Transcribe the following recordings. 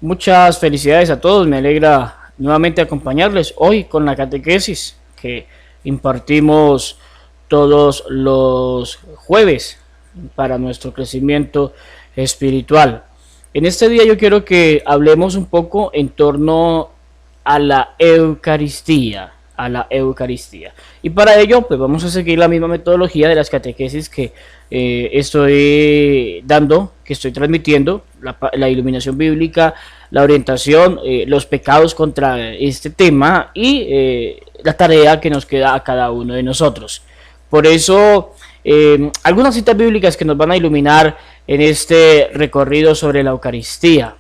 Muchas felicidades a todos, me alegra nuevamente acompañarles hoy con la catequesis que impartimos todos los jueves para nuestro crecimiento espiritual. En este día yo quiero que hablemos un poco en torno a la Eucaristía, Y para ello, pues vamos a seguir la misma metodología de las catequesis que estoy dando, que estoy transmitiendo, la iluminación bíblica, la orientación, los pecados contra este tema y la tarea que nos queda a cada uno de nosotros. Por eso, algunas citas bíblicas que nos van a iluminar en este recorrido sobre la Eucaristía.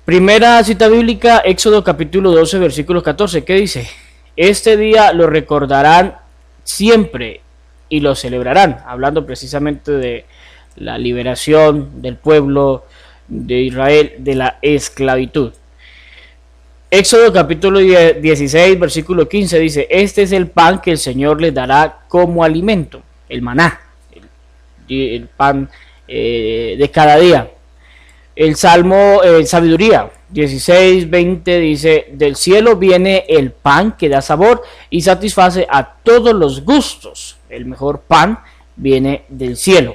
Primera cita bíblica, Éxodo capítulo 12, versículo 14, ¿qué dice? Este día lo recordarán siempre y lo celebrarán, hablando precisamente de la liberación del pueblo de Israel de la esclavitud. Éxodo capítulo 16, versículo 15 dice, este es el pan que el Señor les dará como alimento, el maná, el pan de cada día. El Salmo Sabiduría 16:20 dice, del cielo viene el pan que da sabor y satisface a todos los gustos. El mejor pan viene del cielo.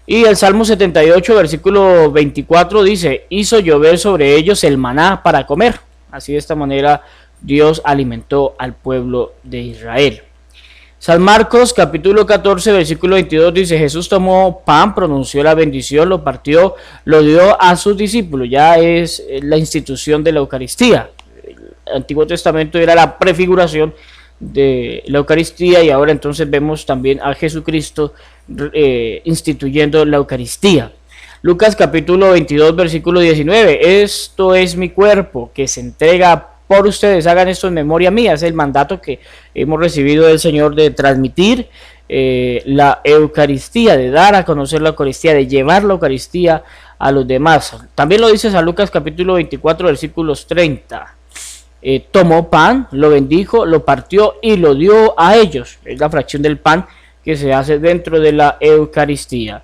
Y el Salmo 78, versículo 24 dice, hizo llover sobre ellos el maná para comer. Así de esta manera Dios alimentó al pueblo de Israel. San Marcos capítulo 14 versículo 22 dice, Jesús tomó pan, pronunció la bendición, lo partió, lo dio a sus discípulos. Ya es la institución de la Eucaristía. El Antiguo Testamento era la prefiguración de la Eucaristía y ahora entonces vemos también a Jesucristo instituyendo la Eucaristía. Lucas capítulo 22 versículo 19, esto es mi cuerpo que se entrega por ustedes, hagan esto en memoria mía. Es el mandato que hemos recibido del Señor de transmitir la Eucaristía, de dar a conocer la Eucaristía, de llevar la Eucaristía a los demás. También lo dice San Lucas capítulo 24 versículos 30. Tomó pan, lo bendijo, lo partió y lo dio a ellos. Es la fracción del pan que se hace dentro de la Eucaristía.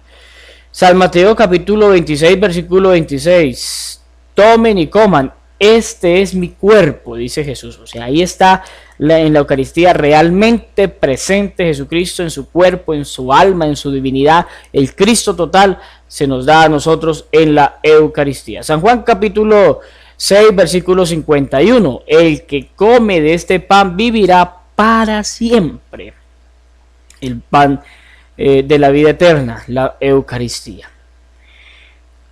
San Mateo capítulo 26 versículo 26. Tomen y coman. Este es mi cuerpo, dice Jesús. O sea, ahí está en la Eucaristía realmente presente Jesucristo en su cuerpo, en su alma, en su divinidad. El Cristo total se nos da a nosotros en la Eucaristía. San Juan capítulo 6, versículo 51. El que come de este pan vivirá para siempre. El pan de la vida eterna, la Eucaristía.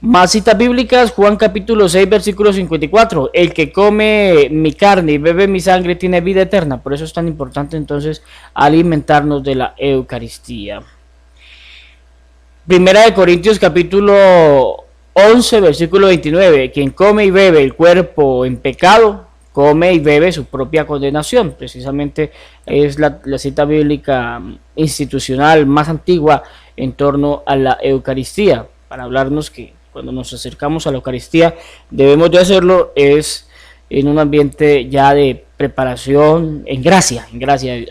Más citas bíblicas, Juan capítulo 6, versículo 54. El que come mi carne y bebe mi sangre tiene vida eterna. Por eso es tan importante entonces alimentarnos de la Eucaristía. Primera de Corintios capítulo 11, versículo 29. Quien come y bebe el cuerpo en pecado, come y bebe su propia condenación. Precisamente es la cita bíblica institucional más antigua en torno a la Eucaristía, para hablarnos que cuando nos acercamos a la Eucaristía debemos de hacerlo es en un ambiente ya de preparación, en gracia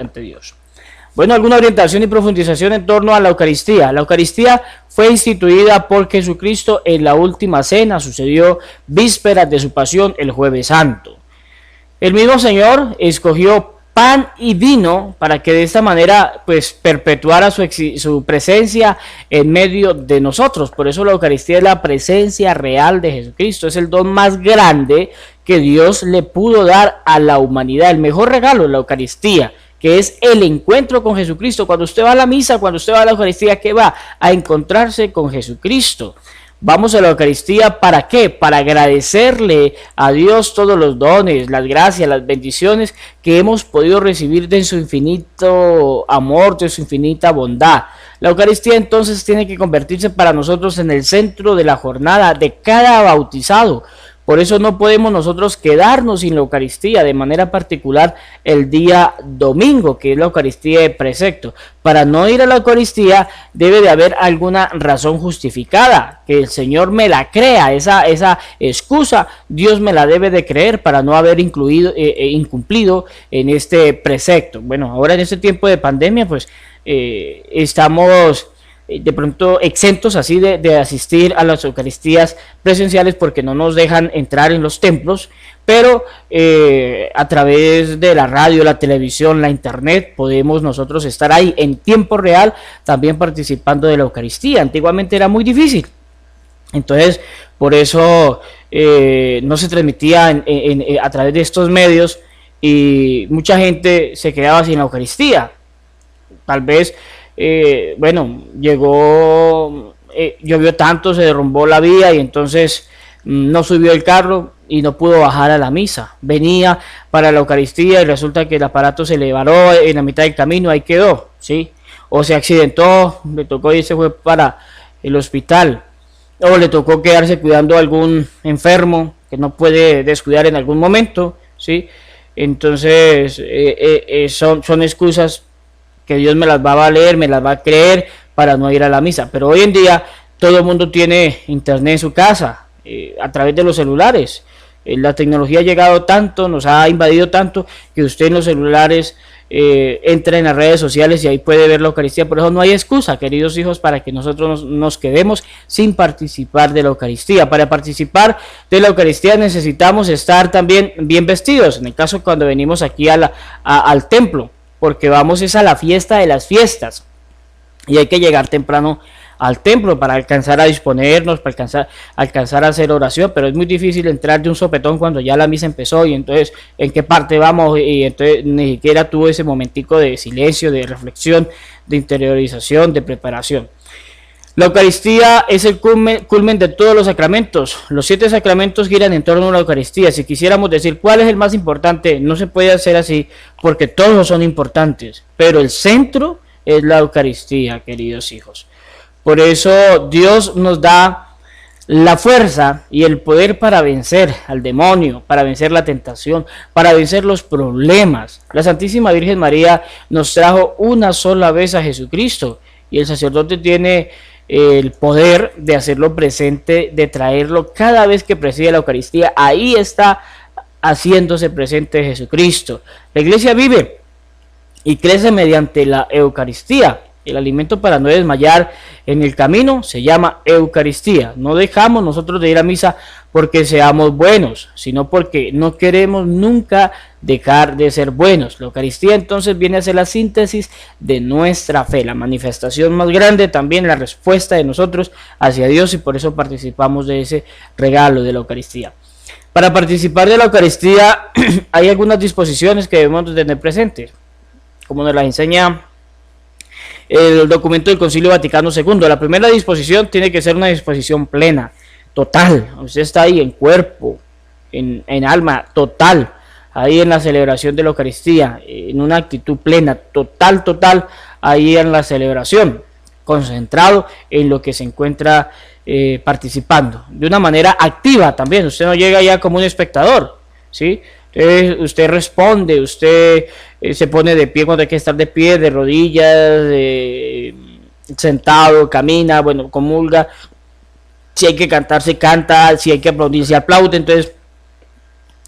ante Dios. Bueno, alguna orientación y profundización en torno a la Eucaristía. La Eucaristía fue instituida por Jesucristo en la última cena, sucedió vísperas de su pasión el Jueves Santo. El mismo Señor escogió pan y vino para que de esta manera pues perpetuara su presencia en medio de nosotros. Por eso la Eucaristía es la presencia real de Jesucristo, es el don más grande que Dios le pudo dar a la humanidad, el mejor regalo, la Eucaristía, que es el encuentro con Jesucristo. Cuando usted va a la misa, cuando usted va a la Eucaristía, ¿qué va? A encontrarse con Jesucristo. Vamos a la Eucaristía, ¿para qué? Para agradecerle a Dios todos los dones, las gracias, las bendiciones que hemos podido recibir de su infinito amor, de su infinita bondad. La Eucaristía entonces tiene que convertirse para nosotros en el centro de la jornada de cada bautizado. Por eso no podemos nosotros quedarnos sin la Eucaristía, de manera particular el día domingo, que es la Eucaristía de precepto. Para no ir a la Eucaristía debe de haber alguna razón justificada, que el Señor me la crea, esa excusa Dios me la debe de creer para no haber incumplido en este precepto. Bueno, ahora en este tiempo de pandemia pues estamos de pronto exentos así de asistir a las Eucaristías presenciales porque no nos dejan entrar en los templos, pero a través de la radio, la televisión, la internet, podemos nosotros estar ahí en tiempo real también participando de la Eucaristía. Antiguamente era muy difícil, entonces por eso no se transmitía a través de estos medios y mucha gente se quedaba sin la Eucaristía. Tal vez, bueno, llovió tanto, se derrumbó la vía y entonces no subió el carro y no pudo bajar a la misa. Venía para la Eucaristía y resulta que el aparato se le varó en la mitad del camino, ahí quedó, ¿sí? O se accidentó, le tocó y se fue para el hospital, o le tocó quedarse cuidando a algún enfermo que no puede descuidar en algún momento, ¿sí? Entonces, son excusas que Dios me las va a valer, me las va a creer para no ir a la misa. Pero hoy en día todo el mundo tiene internet en su casa, a través de los celulares. La tecnología ha llegado tanto, nos ha invadido tanto, que usted en los celulares entra en las redes sociales y ahí puede ver la Eucaristía. Por eso no hay excusa, queridos hijos, para que nosotros nos quedemos sin participar de la Eucaristía. Para participar de la Eucaristía necesitamos estar también bien vestidos, en el caso cuando venimos aquí al templo, porque vamos es a la fiesta de las fiestas y hay que llegar temprano al templo para alcanzar a disponernos, para alcanzar a hacer oración, pero es muy difícil entrar de un sopetón cuando ya la misa empezó y entonces en qué parte vamos, y entonces ni siquiera tuvo ese momentico de silencio, de reflexión, de interiorización, de preparación. La Eucaristía es el culmen de todos los sacramentos. Los 7 sacramentos giran en torno a la Eucaristía. Si quisiéramos decir cuál es el más importante, no se puede hacer así porque todos son importantes, pero el centro es la Eucaristía, queridos hijos. Por eso Dios nos da la fuerza y el poder para vencer al demonio, para vencer la tentación, para vencer los problemas. La Santísima Virgen María nos trajo una sola vez a Jesucristo y el sacerdote tiene el poder de hacerlo presente, de traerlo cada vez que preside la Eucaristía. Ahí está haciéndose presente Jesucristo. La Iglesia vive y crece mediante la Eucaristía. El alimento para no desmayar en el camino se llama Eucaristía. No dejamos nosotros de ir a misa porque seamos buenos, sino porque no queremos nunca dejar de ser buenos. La Eucaristía entonces viene a ser la síntesis de nuestra fe, la manifestación más grande, también la respuesta de nosotros hacia Dios, y por eso participamos de ese regalo de la Eucaristía. Para participar de la Eucaristía hay algunas disposiciones que debemos tener presentes, como nos las enseña el documento del Concilio Vaticano II. La primera disposición tiene que ser una disposición plena, total. Usted está ahí en cuerpo, en alma, total, ahí en la celebración de la Eucaristía, en una actitud plena, total, ahí en la celebración, concentrado en lo que se encuentra participando, de una manera activa también. Usted no llega ya como un espectador, ¿sí? Entonces usted responde, usted se pone de pie cuando hay que estar de pie, de rodillas, sentado, camina, bueno, comulga. Si hay que cantar, se canta, si hay que aplaudir, se aplaude. Entonces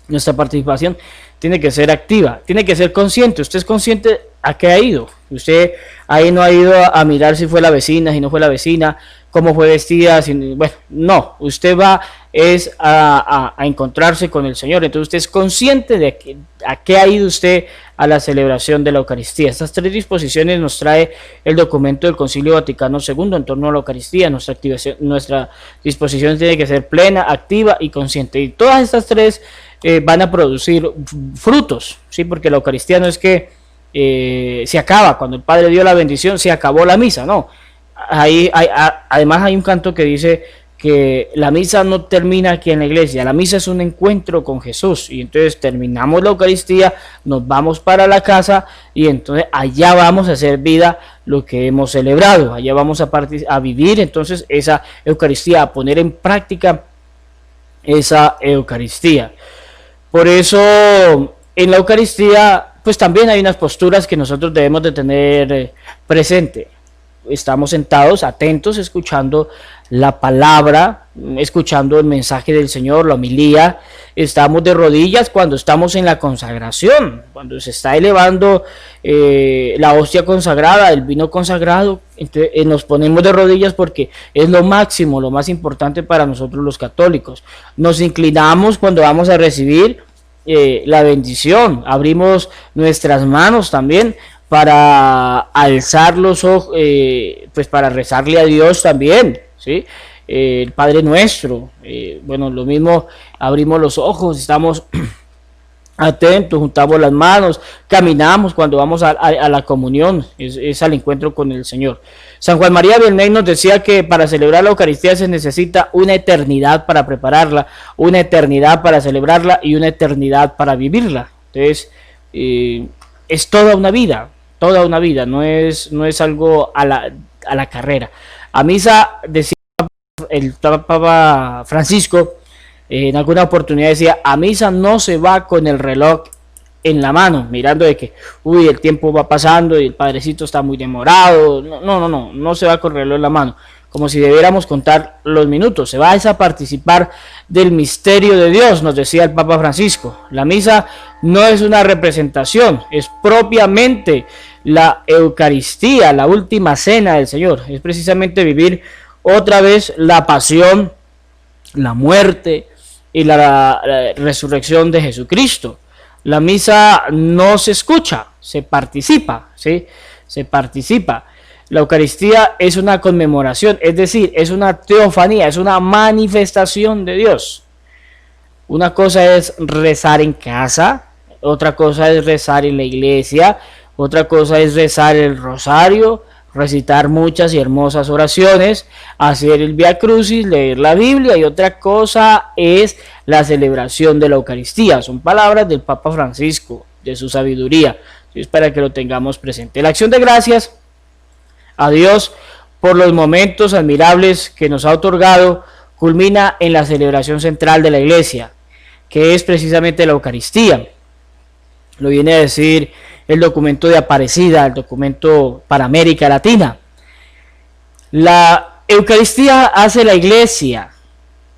nuestra participación tiene que ser activa, tiene que ser consciente. Usted es consciente a qué ha ido. Usted ahí no ha ido a mirar si fue la vecina, si no fue la vecina, cómo fue vestida, bueno, no, usted va es a encontrarse con el Señor. Entonces usted es consciente de a qué ha ido usted a la celebración de la Eucaristía. Estas 3 disposiciones nos trae el documento del Concilio Vaticano II en torno a la Eucaristía. Nuestra disposición tiene que ser plena, activa y consciente, y todas estas 3 van a producir frutos, ¿sí? Porque la Eucaristía no es que se acaba, cuando el Padre dio la bendición se acabó la misa, no. Además hay un canto que dice que la misa no termina aquí en la iglesia, la misa es un encuentro con Jesús, y entonces terminamos la Eucaristía, nos vamos para la casa y entonces allá vamos a hacer vida lo que hemos celebrado, allá vamos a vivir entonces esa Eucaristía, a poner en práctica esa Eucaristía. Por eso en la Eucaristía pues también hay unas posturas que nosotros debemos de tener presente. estamos sentados, atentos, escuchando la palabra, escuchando el mensaje del Señor, la homilía. Estamos de rodillas cuando estamos en la consagración, cuando se está elevando la hostia consagrada, el vino consagrado. Entonces, nos ponemos de rodillas porque es lo máximo, lo más importante para nosotros los católicos. Nos inclinamos cuando vamos a recibir la bendición, abrimos nuestras manos también para alzar los ojos, pues para rezarle a Dios también, ¿sí? El Padre Nuestro, bueno, lo mismo, abrimos los ojos, estamos atentos, juntamos las manos, caminamos cuando vamos a la comunión, es al encuentro con el Señor. San Juan María Vianney nos decía que para celebrar la Eucaristía se necesita una eternidad para prepararla, una eternidad para celebrarla y una eternidad para vivirla. Entonces, es toda una vida, no es algo a la carrera. A misa, decía el Papa Francisco, en alguna oportunidad decía, a misa no se va con el reloj en la mano, mirando de que, uy, el tiempo va pasando y el padrecito está muy demorado. No se va con el reloj en la mano, como si debiéramos contar los minutos. Se va a participar del misterio de Dios, nos decía el Papa Francisco. La misa no es una representación, es propiamente la Eucaristía, la última cena del Señor. Es precisamente vivir otra vez la pasión, la muerte y la resurrección de Jesucristo. La misa no se escucha, se participa, ¿sí? Se participa. La Eucaristía es una conmemoración, es decir, es una teofanía, es una manifestación de Dios. Una cosa es rezar en casa, otra cosa es rezar en la iglesia, otra cosa es rezar el rosario, recitar muchas y hermosas oraciones, hacer el Vía Crucis, leer la Biblia, y otra cosa es la celebración de la Eucaristía. Son palabras del Papa Francisco, de su sabiduría. Es para que lo tengamos presente. La acción de gracias a Dios por los momentos admirables que nos ha otorgado culmina en la celebración central de la Iglesia, que es precisamente la Eucaristía. Lo viene a decir el documento de Aparecida, el documento para América Latina. La Eucaristía hace la Iglesia,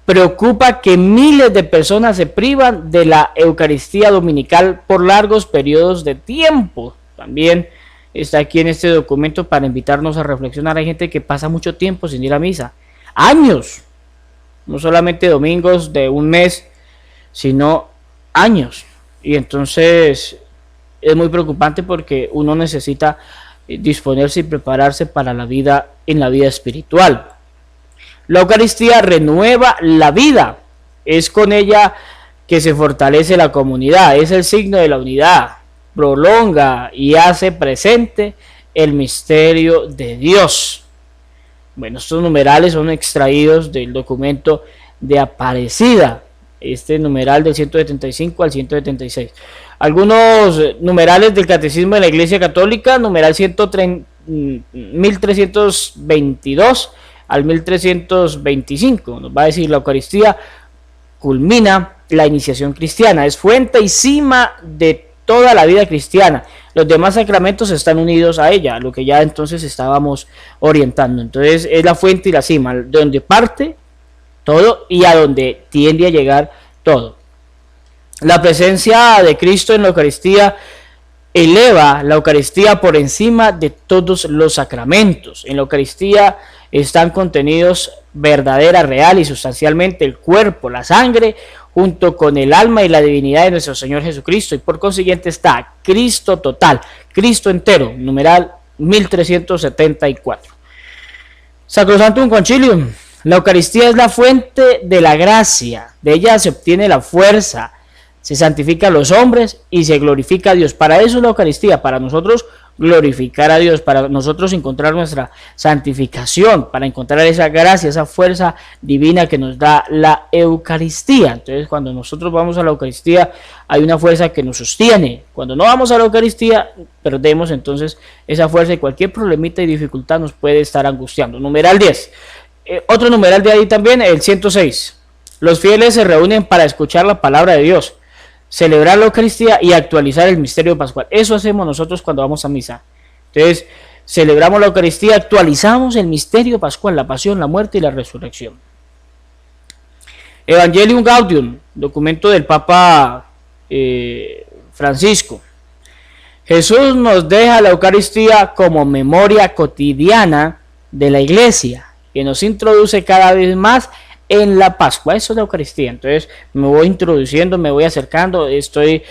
preocupa que miles de personas se privan de la Eucaristía dominical por largos periodos de tiempo. También está aquí en este documento para invitarnos a reflexionar. Hay gente que pasa mucho tiempo sin ir a misa, años, no solamente domingos de un mes, sino años. Y entonces es muy preocupante porque uno necesita disponerse y prepararse para la vida en la vida espiritual. La Eucaristía renueva la vida, es con ella que se fortalece la comunidad, es el signo de la unidad, prolonga y hace presente el misterio de Dios. Bueno, estos numerales son extraídos del documento de Aparecida, este numeral del 175 al 176. Algunos numerales del Catecismo de la Iglesia Católica, numeral 1322 al 1325, nos va a decir: la Eucaristía culmina la iniciación cristiana, es fuente y cima de toda la vida cristiana. Los demás sacramentos están unidos a ella, lo que ya entonces estábamos orientando. Entonces es la fuente y la cima, de donde parte todo y a donde tiende a llegar todo. La presencia de Cristo en la Eucaristía eleva la Eucaristía por encima de todos los sacramentos. En la Eucaristía están contenidos verdadera, real y sustancialmente el cuerpo, la sangre, junto con el alma y la divinidad de nuestro Señor Jesucristo, y por consiguiente está Cristo total, Cristo entero, numeral 1374. Sacrosantum Concilium. La Eucaristía es la fuente de la gracia, de ella se obtiene la fuerza, se santifica a los hombres y se glorifica a Dios. Para eso es la Eucaristía, para nosotros glorificar a Dios, para nosotros encontrar nuestra santificación, para encontrar esa gracia, esa fuerza divina que nos da la Eucaristía. Entonces, cuando nosotros vamos a la Eucaristía, hay una fuerza que nos sostiene. Cuando no vamos a la Eucaristía, perdemos entonces esa fuerza y cualquier problemita y dificultad nos puede estar angustiando. Numeral 10. Otro numeral de ahí también, el 106. Los fieles se reúnen para escuchar la palabra de Dios, celebrar la Eucaristía y actualizar el misterio pascual. Eso hacemos nosotros cuando vamos a misa. Entonces, celebramos la Eucaristía, actualizamos el misterio pascual, la pasión, la muerte y la resurrección. Evangelium Gaudium, documento del Papa Francisco. Jesús nos deja la Eucaristía como memoria cotidiana de la Iglesia, que nos introduce cada vez más en la Pascua. Eso es la Eucaristía. Entonces me voy introduciendo, me voy acercando, estoy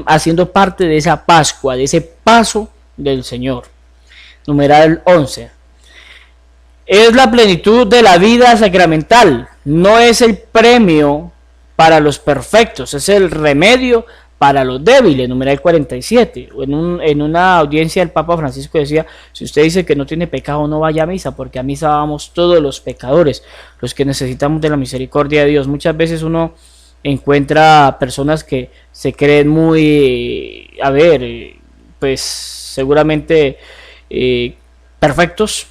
haciendo parte de esa Pascua, de ese paso del Señor. Numeral 11. Es la plenitud de la vida sacramental, no es el premio para los perfectos, es el remedio para los débiles. Numeral 47. En una audiencia el Papa Francisco decía: si usted dice que no tiene pecado, no vaya a misa, porque a misa vamos todos los pecadores, los que necesitamos de la misericordia de Dios. Muchas veces uno encuentra personas que se creen muy, pues seguramente perfectos,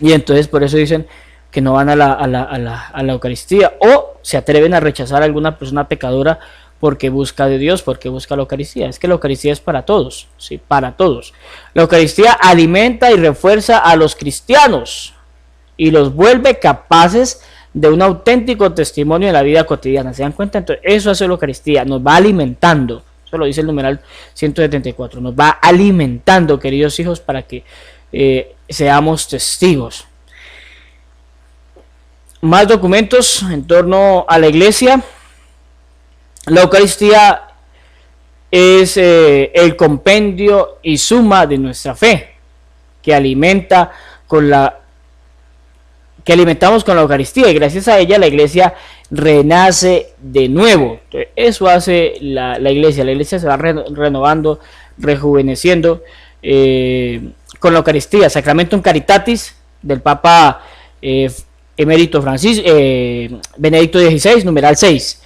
y entonces por eso dicen que no van a la Eucaristía, o se atreven a rechazar a alguna persona pecadora porque busca de Dios, porque busca la Eucaristía. Es que la Eucaristía es para todos, sí, para todos. La Eucaristía alimenta y refuerza a los cristianos y los vuelve capaces de un auténtico testimonio en la vida cotidiana. ¿Se dan cuenta? Entonces, eso hace la Eucaristía, nos va alimentando. Eso lo dice el numeral 174. Nos va alimentando, queridos hijos, para que seamos testigos. Más documentos en torno a la Iglesia. La Eucaristía es el compendio y suma de nuestra fe, que alimentamos con la Eucaristía, y gracias a ella la Iglesia renace de nuevo. Entonces, eso hace la Iglesia. La Iglesia se va renovando, rejuveneciendo con la Eucaristía. Sacramentum Caritatis del Papa Emérito Benedicto XVI, numeral 6.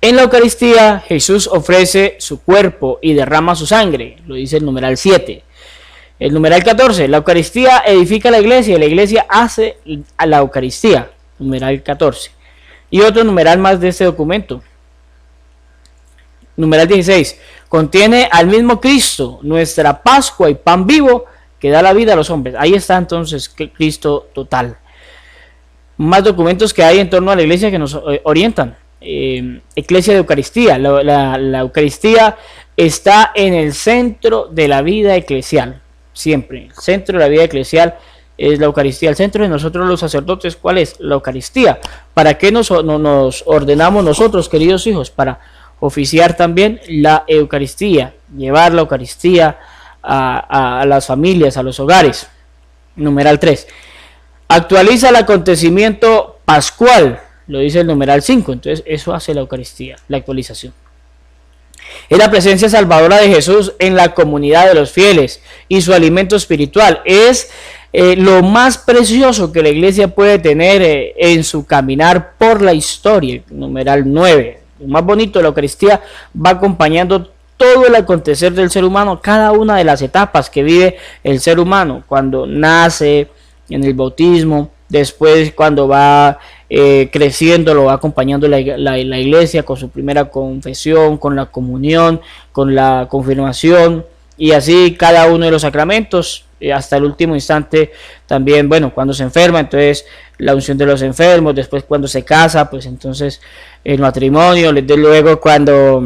En la Eucaristía Jesús ofrece su cuerpo y derrama su sangre, lo dice el numeral 7. El numeral 14, la Eucaristía edifica la Iglesia y la Iglesia hace a la Eucaristía, numeral 14. Y otro numeral más de este documento, numeral 16, contiene al mismo Cristo, nuestra Pascua y pan vivo que da la vida a los hombres. Ahí está entonces Cristo total. Más documentos que hay en torno a la Iglesia que nos orientan. Eclesia de Eucaristía. La Eucaristía está en el centro de la vida eclesial, siempre. El centro de la vida eclesial es la Eucaristía. El centro de nosotros los sacerdotes, ¿cuál es? La Eucaristía. ¿Para qué nos ordenamos nosotros, queridos hijos? Para oficiar también la Eucaristía, llevar la Eucaristía a las familias, a los hogares. Numeral 3. Actualiza el acontecimiento pascual, lo dice el numeral 5, entonces eso hace la Eucaristía, la actualización. Es la presencia salvadora de Jesús en la comunidad de los fieles y su alimento espiritual. Es lo más precioso que la Iglesia puede tener en su caminar por la historia, numeral 9. Lo más bonito de la Eucaristía va acompañando todo el acontecer del ser humano, cada una de las etapas que vive el ser humano, cuando nace, en el bautismo, después cuando va creciendo, lo va acompañando la Iglesia con su primera confesión, con la comunión, con la confirmación, y así cada uno de los sacramentos, hasta el último instante también. Bueno, cuando se enferma, entonces la unción de los enfermos, después cuando se casa, pues entonces el matrimonio, desde luego cuando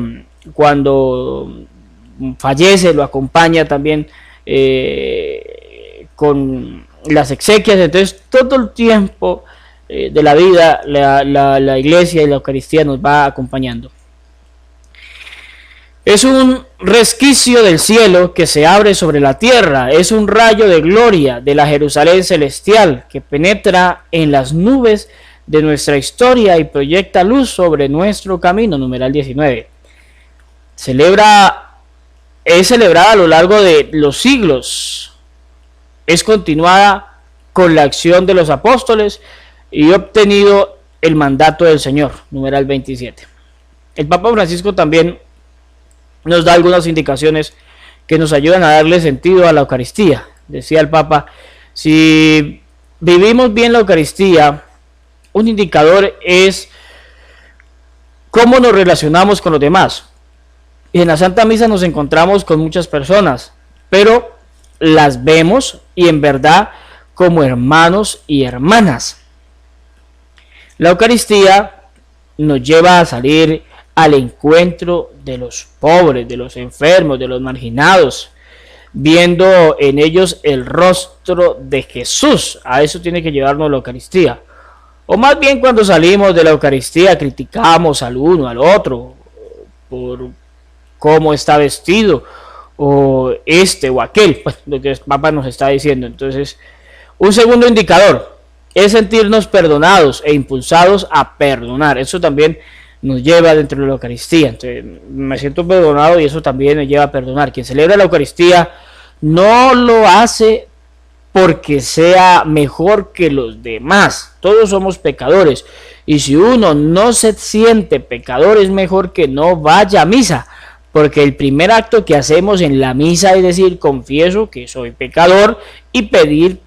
fallece, lo acompaña también con las exequias. Entonces todo el tiempo de la vida la Iglesia y la Eucaristía nos va acompañando. Es un resquicio del cielo que se abre sobre la tierra, es un rayo de gloria de la Jerusalén celestial que penetra en las nubes de nuestra historia y proyecta luz sobre nuestro camino, numeral 19. Es celebrada a lo largo de los siglos, es continuada con la acción de los apóstoles y obtenido el mandato del Señor, numeral 27. El Papa Francisco también nos da algunas indicaciones que nos ayudan a darle sentido a la Eucaristía. Decía el Papa: si vivimos bien la Eucaristía, un indicador es cómo nos relacionamos con los demás. Y en la Santa Misa nos encontramos con muchas personas, pero las vemos y en verdad como hermanos y hermanas. La Eucaristía nos lleva a salir al encuentro de los pobres, de los enfermos, de los marginados, viendo en ellos el rostro de Jesús. A eso tiene que llevarnos la Eucaristía. O más bien cuando salimos de la Eucaristía criticamos al uno, al otro, por cómo está vestido, o este o aquel, pues lo que el Papa nos está diciendo. Entonces, un segundo indicador es sentirnos perdonados e impulsados a perdonar. Eso también nos lleva dentro de la Eucaristía. Entonces, me siento perdonado y eso también me lleva a perdonar. Quien celebra la Eucaristía no lo hace porque sea mejor que los demás. Todos somos pecadores. Y si uno no se siente pecador, es mejor que no vaya a misa. Porque el primer acto que hacemos en la misa es decir, confieso que soy pecador y pedir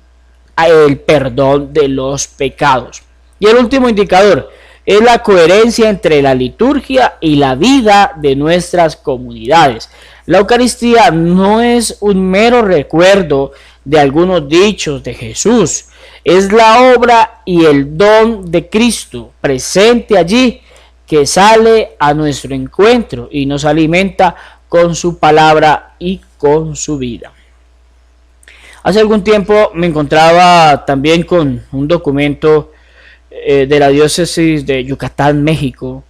el perdón de los pecados. Y el último indicador es la coherencia entre la liturgia y la vida de nuestras comunidades. La Eucaristía no es un mero recuerdo de algunos dichos de Jesús, es la obra y el don de Cristo presente allí, que sale a nuestro encuentro y nos alimenta con su palabra y con su vida. Hace algún tiempo me encontraba también con un documento de la diócesis de Yucatán, México,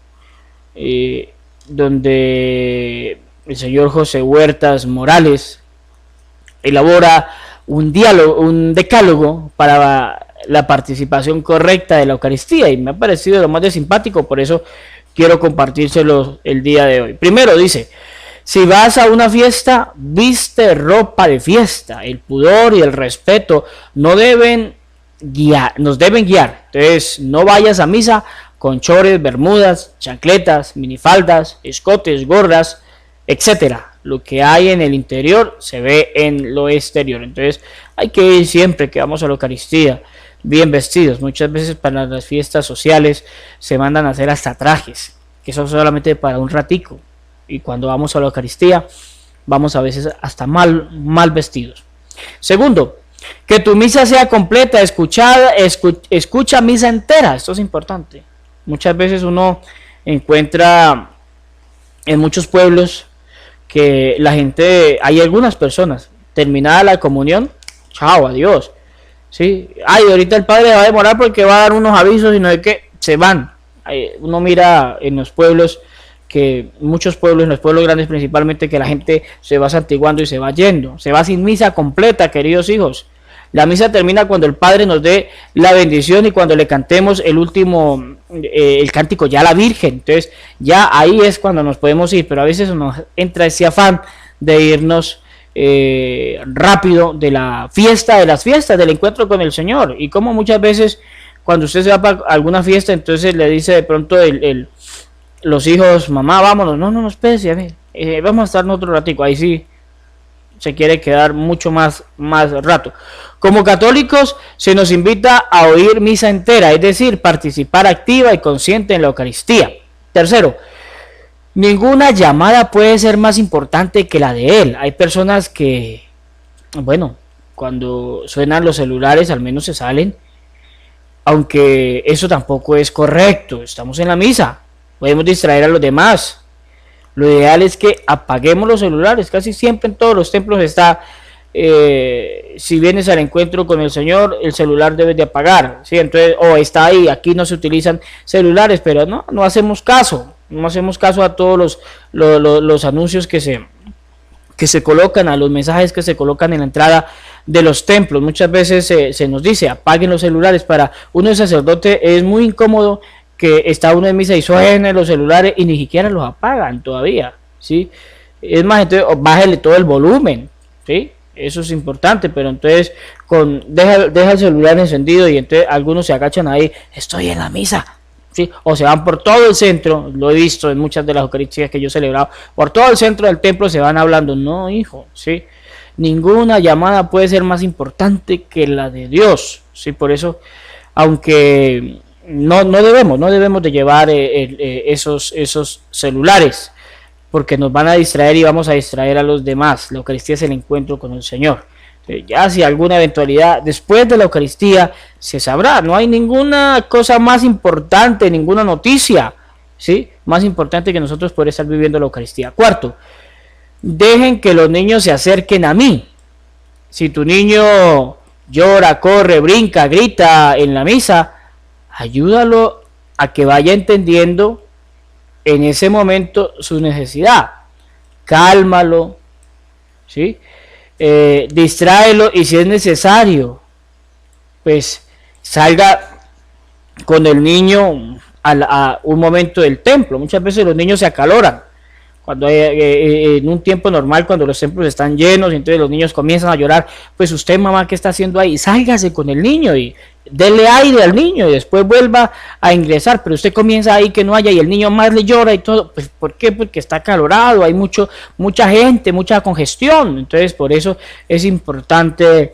donde el señor José Huertas Morales elabora un decálogo para la participación correcta de la Eucaristía, y me ha parecido lo más de simpático, por eso quiero compartírselo el día de hoy. Primero dice: si vas a una fiesta, viste ropa de fiesta. El pudor y el respeto nos deben guiar. Entonces, no vayas a misa con chores, bermudas, chancletas, minifaldas, escotes, gorras, etcétera. Lo que hay en el interior se ve en lo exterior. Entonces, hay que ir siempre que vamos a la Eucaristía bien vestidos. Muchas veces para las fiestas sociales se mandan a hacer hasta trajes, que son solamente para un ratico. Y cuando vamos a la Eucaristía, vamos a veces hasta mal vestidos. Segundo, que tu misa sea completa, escucha misa entera. Esto es importante. Muchas veces uno encuentra en muchos pueblos que la gente, hay algunas personas, terminada la comunión, chao, adiós. ¿Sí? Ay, ahorita el padre va a demorar porque va a dar unos avisos y no de qué, se van. Uno mira en los pueblos, muchos pueblos, en los pueblos grandes principalmente, que la gente se va santiguando y se va yendo, se va sin misa completa, queridos hijos. La misa termina cuando el Padre nos dé la bendición y cuando le cantemos el último, el cántico ya a la Virgen. Entonces ya ahí es cuando nos podemos ir, pero a veces nos entra ese afán de irnos rápido de la fiesta, de las fiestas, del encuentro con el Señor. Y como muchas veces cuando usted se va para alguna fiesta, entonces le dice de pronto los hijos: mamá, vámonos. No, espérese, vamos a estar en otro ratico. Ahí sí se quiere quedar mucho más rato. Como católicos se nos invita a oír misa entera, es decir, participar activa y consciente en la Eucaristía. Tercero, ninguna llamada puede ser más importante que la de él. Hay personas que, bueno, cuando suenan los celulares al menos se salen, aunque eso tampoco es correcto. Estamos en la misa, podemos distraer a los demás. Lo ideal es que apaguemos los celulares. Casi siempre en todos los templos está, si vienes al encuentro con el Señor, el celular debes de apagar, ¿sí? Entonces, está ahí, aquí no se utilizan celulares, pero no hacemos caso. No hacemos caso a todos los anuncios que se colocan, a los mensajes que se colocan en la entrada de los templos. Muchas veces se nos dice: apaguen los celulares. Para uno de sacerdote es muy incómodo que está uno en misa y suenen los celulares y ni siquiera los apagan todavía, ¿sí? Es más, entonces bájale todo el volumen, ¿sí? Eso es importante, pero entonces deja el celular encendido y entonces algunos se agachan ahí: estoy en la misa, ¿sí? O se van por todo el centro. Lo he visto en muchas de las Eucaristías que yo he celebrado, por todo el centro del templo se van hablando. No, hijo, ¿sí? Ninguna llamada puede ser más importante que la de Dios, ¿sí? Por eso, aunque no debemos de llevar esos celulares, porque nos van a distraer y vamos a distraer a los demás. La Eucaristía es el encuentro con el Señor. Ya si alguna eventualidad después de la Eucaristía se sabrá, no hay ninguna cosa más importante, ninguna noticia, ¿sí? Más importante que nosotros poder estar viviendo la Eucaristía. Cuarto, dejen que los niños se acerquen a mí. Si tu niño llora, corre, brinca, grita en la misa, ayúdalo a que vaya entendiendo en ese momento su necesidad. Cálmalo, ¿sí? Distráelo y si es necesario, pues salga con el niño a un momento del templo. Muchas veces los niños se acaloran cuando en un tiempo normal, cuando los templos están llenos y entonces los niños comienzan a llorar. Pues usted, mamá, ¿qué está haciendo ahí? Sálgase con el niño y dele aire al niño y después vuelva a ingresar, pero usted comienza ahí que no haya y el niño más le llora y todo. Pues ¿por qué? Porque está acalorado, hay mucha gente, mucha congestión. Entonces por eso es importante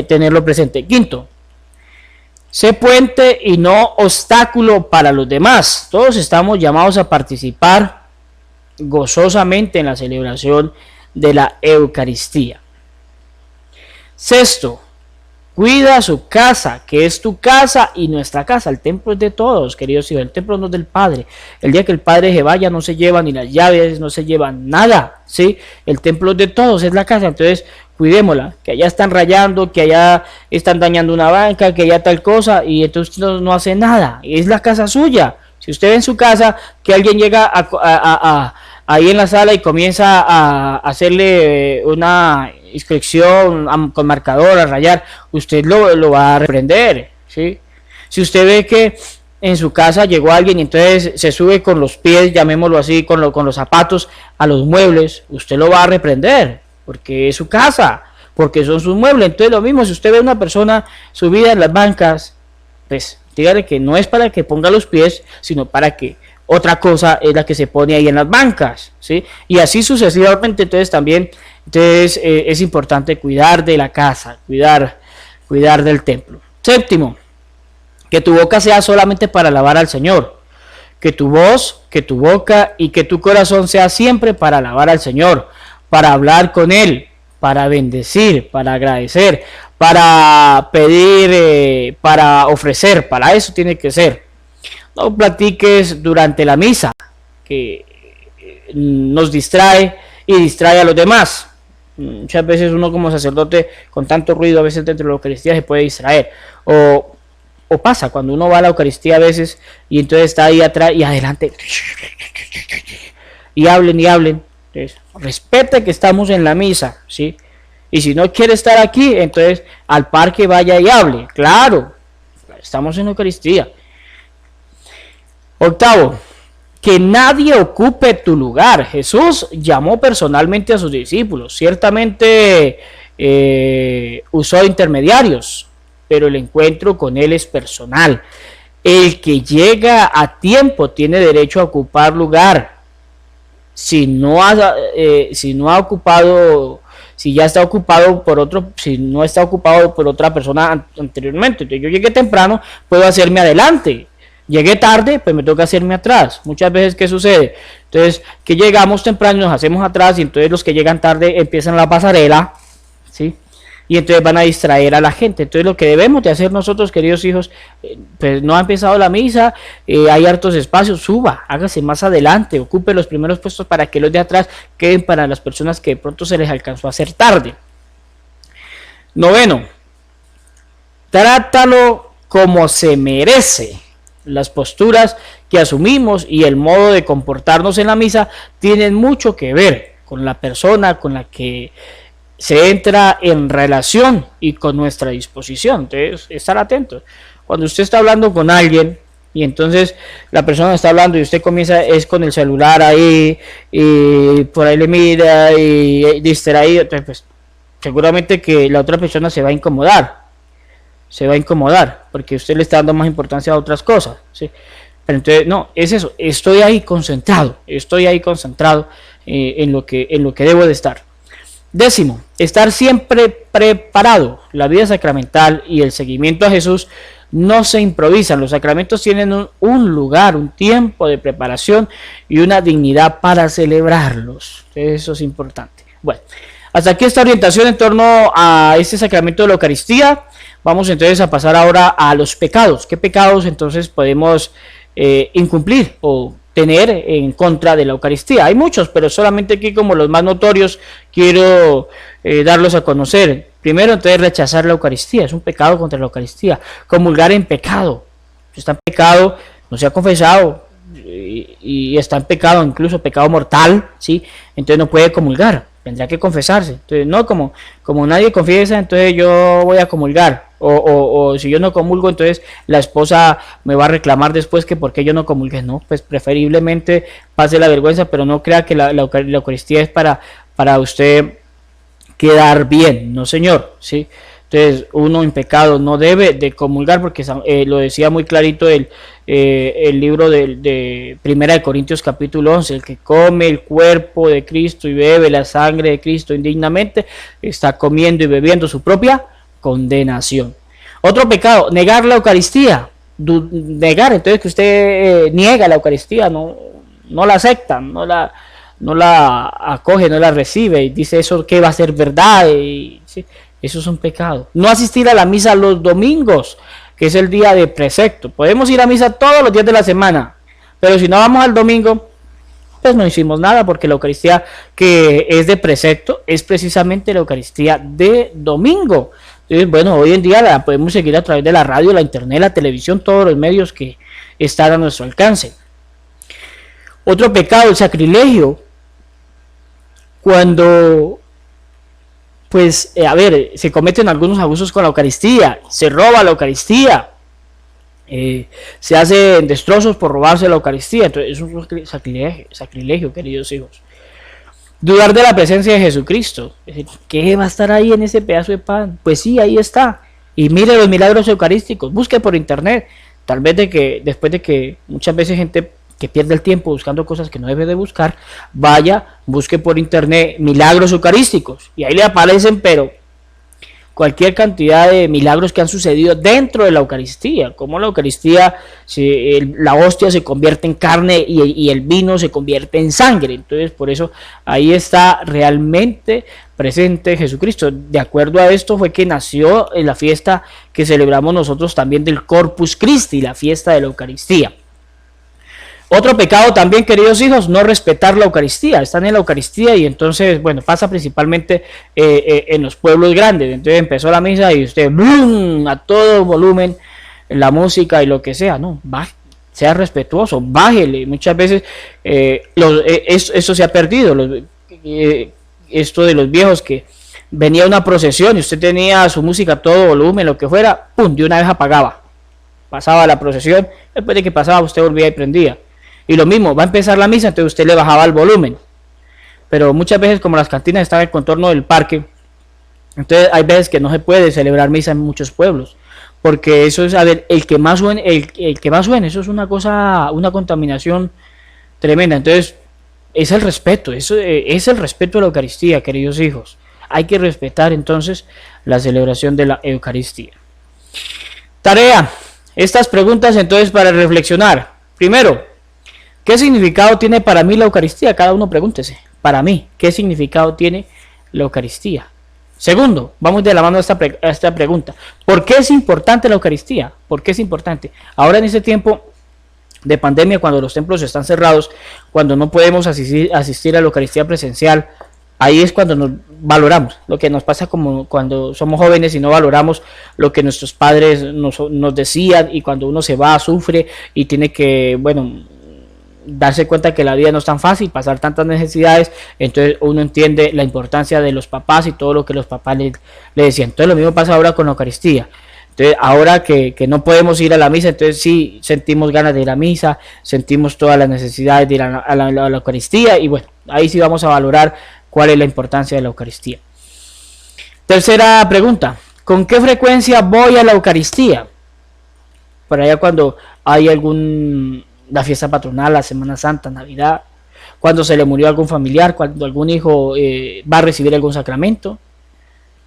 tenerlo presente. Quinto, sé puente y no obstáculo para los demás. Todos estamos llamados a participar gozosamente en la celebración de la Eucaristía. Sexto, cuida su casa, que es tu casa y nuestra casa. El templo es de todos, queridos hijos. El templo no es del Padre. El día que el Padre se vaya no se lleva ni las llaves, no se lleva nada, ¿sí? El templo es de todos, es la casa. Entonces cuidémosla, que allá están rayando, que allá están dañando una banca, que allá tal cosa, y entonces no hace nada. Es la casa suya. Si usted ve en su casa que alguien llega ahí en la sala y comienza a hacerle una inscripción con marcador, a rayar, usted lo va a reprender, ¿sí? Si usted ve que en su casa llegó alguien y entonces se sube con los pies, llamémoslo así, con los zapatos a los muebles, usted lo va a reprender, porque es su casa, porque son sus muebles. Entonces lo mismo, si usted ve a una persona subida en las bancas, pues dígale que no es para que ponga los pies, sino para que otra cosa es la que se pone ahí en las bancas, ¿sí? Y así sucesivamente. Entonces también es importante cuidar de la casa, cuidar del templo. Séptimo, que tu boca sea solamente para alabar al Señor, que tu voz, que tu boca y que tu corazón sea siempre para alabar al Señor, para hablar con Él, para bendecir, para agradecer, para pedir, para ofrecer. Para eso tiene que ser. No platiques durante la misa, que nos distrae y distrae a los demás. Muchas veces uno como sacerdote con tanto ruido a veces dentro de la Eucaristía se puede distraer. O pasa cuando uno va a la Eucaristía a veces y entonces está ahí atrás y adelante y hablen y hablen. Entonces, respete que estamos en la misa, ¿sí? Y si no quiere estar aquí, entonces al parque vaya y hable. Claro, estamos en la Eucaristía. Octavo, que nadie ocupe tu lugar. Jesús llamó personalmente a sus discípulos. Ciertamente usó intermediarios, pero el encuentro con Él es personal. El que llega a tiempo tiene derecho a ocupar lugar. Si ya está ocupado por otro, si no está ocupado por otra persona anteriormente. Entonces yo llegué temprano, puedo hacerme adelante. Llegué tarde, pues me toca hacerme atrás. Muchas veces, ¿qué sucede? Entonces, que llegamos temprano y nos hacemos atrás, y entonces los que llegan tarde empiezan la pasarela, ¿sí? Y entonces van a distraer a la gente. Entonces, lo que debemos de hacer nosotros, queridos hijos, pues no ha empezado la misa, hay hartos espacios, suba, hágase más adelante, ocupe los primeros puestos para que los de atrás queden para las personas que de pronto se les alcanzó a hacer tarde. Noveno, trátalo como se merece. Las posturas que asumimos y el modo de comportarnos en la misa tienen mucho que ver con la persona con la que se entra en relación y con nuestra disposición. Entonces, estar atentos. Cuando usted está hablando con alguien y entonces la persona está hablando y usted comienza es con el celular ahí y por ahí le mira y distraído, entonces pues seguramente que la otra persona se va a incomodar. Porque usted le está dando más importancia a otras cosas, ¿sí? Pero entonces, no, es eso, estoy ahí concentrado en lo que debo de estar. Décimo, estar siempre preparado. La vida sacramental y el seguimiento a Jesús no se improvisan. Los sacramentos tienen un lugar, un tiempo de preparación y una dignidad para celebrarlos. Eso es importante. Bueno, Hasta aquí esta orientación en torno a este sacramento de la Eucaristía. Vamos entonces a pasar ahora a los pecados. ¿Qué pecados entonces podemos incumplir o tener en contra de la Eucaristía? Hay muchos, pero solamente aquí como los más notorios quiero darlos a conocer. Primero, entonces, rechazar la Eucaristía. Es un pecado contra la Eucaristía. Comulgar en pecado. Si está en pecado, no se ha confesado y está en pecado, incluso pecado mortal, ¿sí? Entonces no puede comulgar, tendrá que confesarse. Entonces, no, como nadie confiesa, entonces yo voy a comulgar. O si yo no comulgo, entonces la esposa me va a reclamar después que por qué yo no comulgué. No, pues preferiblemente pase la vergüenza, pero no crea que la Eucaristía es para usted quedar bien, no señor, ¿sí? Entonces uno en pecado no debe de comulgar porque lo decía muy clarito el libro de Primera de Corintios capítulo 11, el que come el cuerpo de Cristo y bebe la sangre de Cristo indignamente, está comiendo y bebiendo su propia condenación. Otro pecado, negar la Eucaristía, negar, entonces que usted niega la Eucaristía, no la acepta, no la acoge, no la recibe y dice eso que va a ser verdad, y, ¿sí? Eso es un pecado. No asistir a la misa los domingos, que es el día de precepto. Podemos ir a misa todos los días de la semana, pero si no vamos al domingo, pues no hicimos nada, porque la Eucaristía que es de precepto es precisamente la Eucaristía de domingo. Entonces, bueno, hoy en día la podemos seguir a través de la radio, la internet, la televisión, todos los medios que están a nuestro alcance. Otro pecado, el sacrilegio. Cuando pues, se cometen algunos abusos con la Eucaristía, se roba la Eucaristía, se hacen destrozos por robarse la Eucaristía, entonces es un sacrilegio, queridos hijos. Dudar de la presencia de Jesucristo, es decir, ¿qué va a estar ahí en ese pedazo de pan? Pues sí, ahí está, y mire los milagros eucarísticos, busque por internet, tal vez después de que muchas veces gente que pierde el tiempo buscando cosas que no debe de buscar, vaya, busque por internet milagros eucarísticos y ahí le aparecen, pero cualquier cantidad de milagros que han sucedido dentro de la Eucaristía, como la Eucaristía, la hostia se convierte en carne y el vino se convierte en sangre. Entonces, por eso ahí está realmente presente Jesucristo. De acuerdo a esto fue que nació en la fiesta que celebramos nosotros también del Corpus Christi, la fiesta de la Eucaristía. Otro pecado también, queridos hijos, no respetar la Eucaristía. Están en la Eucaristía y entonces, bueno, pasa principalmente en los pueblos grandes. Entonces empezó la misa y usted, ¡brum!, a todo volumen, la música y lo que sea, ¿no? Sea respetuoso, bájele. Muchas veces eso se ha perdido. Esto de los viejos que venía una procesión y usted tenía su música a todo volumen, lo que fuera, ¡pum!, de una vez apagaba. Pasaba la procesión, después de que pasaba usted volvía y prendía. Y lo mismo, va a empezar la misa, entonces usted le bajaba el volumen. Pero muchas veces, como las cantinas están en el contorno del parque, entonces hay veces que no se puede celebrar misa en muchos pueblos. Porque eso es, el que más suene, el que más suene, eso es una cosa, una contaminación tremenda. Entonces, es el respeto, eso es el respeto a la Eucaristía, queridos hijos. Hay que respetar entonces la celebración de la Eucaristía. Tarea, estas preguntas entonces para reflexionar. Primero, ¿qué significado tiene para mí la Eucaristía? Cada uno pregúntese. Para mí, ¿qué significado tiene la Eucaristía? Segundo, vamos de la mano a esta pregunta. ¿Por qué es importante la Eucaristía? ¿Por qué es importante? Ahora en este tiempo de pandemia, cuando los templos están cerrados, cuando no podemos asistir a la Eucaristía presencial, ahí es cuando nos valoramos. Lo que nos pasa como cuando somos jóvenes y no valoramos lo que nuestros padres nos decían, y cuando uno se va, sufre y tiene que, bueno, darse cuenta que la vida no es tan fácil, pasar tantas necesidades, entonces uno entiende la importancia de los papás y todo lo que los papás le decían. Entonces lo mismo pasa ahora con la Eucaristía. Entonces ahora que no podemos ir a la misa, entonces sí sentimos ganas de ir a misa, sentimos todas las necesidades de ir a la Eucaristía, y bueno, ahí sí vamos a valorar cuál es la importancia de la Eucaristía. Tercera pregunta, ¿con qué frecuencia voy a la Eucaristía? Por allá cuando hay la fiesta patronal, la Semana Santa, Navidad, cuando se le murió algún familiar, cuando algún hijo va a recibir algún sacramento.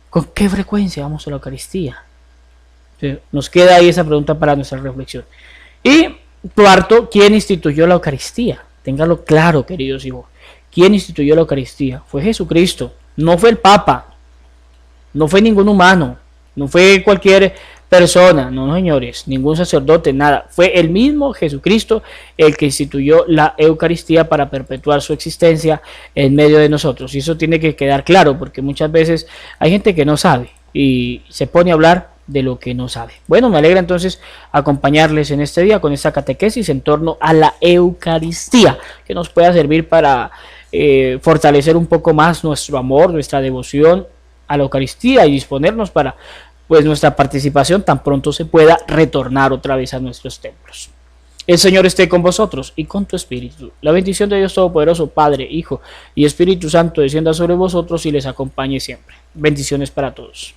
¿Con qué frecuencia vamos a la Eucaristía? Nos queda ahí esa pregunta para nuestra reflexión. Y cuarto, ¿quién instituyó la Eucaristía? Téngalo claro, queridos hijos. ¿Quién instituyó la Eucaristía? Fue Jesucristo. No fue el Papa, no fue ningún humano, no fue cualquier persona, no, señores, ningún sacerdote, nada. Fue el mismo Jesucristo el que instituyó la Eucaristía para perpetuar su existencia en medio de nosotros. Y eso tiene que quedar claro, porque muchas veces hay gente que no sabe y se pone a hablar de lo que no sabe. Bueno, me alegra entonces acompañarles en este día con esta catequesis en torno a la Eucaristía, que nos pueda servir para fortalecer un poco más nuestro amor, nuestra devoción a la Eucaristía y disponernos para pues nuestra participación tan pronto se pueda retornar otra vez a nuestros templos. El Señor esté con vosotros y con tu espíritu. La bendición de Dios Todopoderoso, Padre, Hijo y Espíritu Santo descienda sobre vosotros y les acompañe siempre. Bendiciones para todos.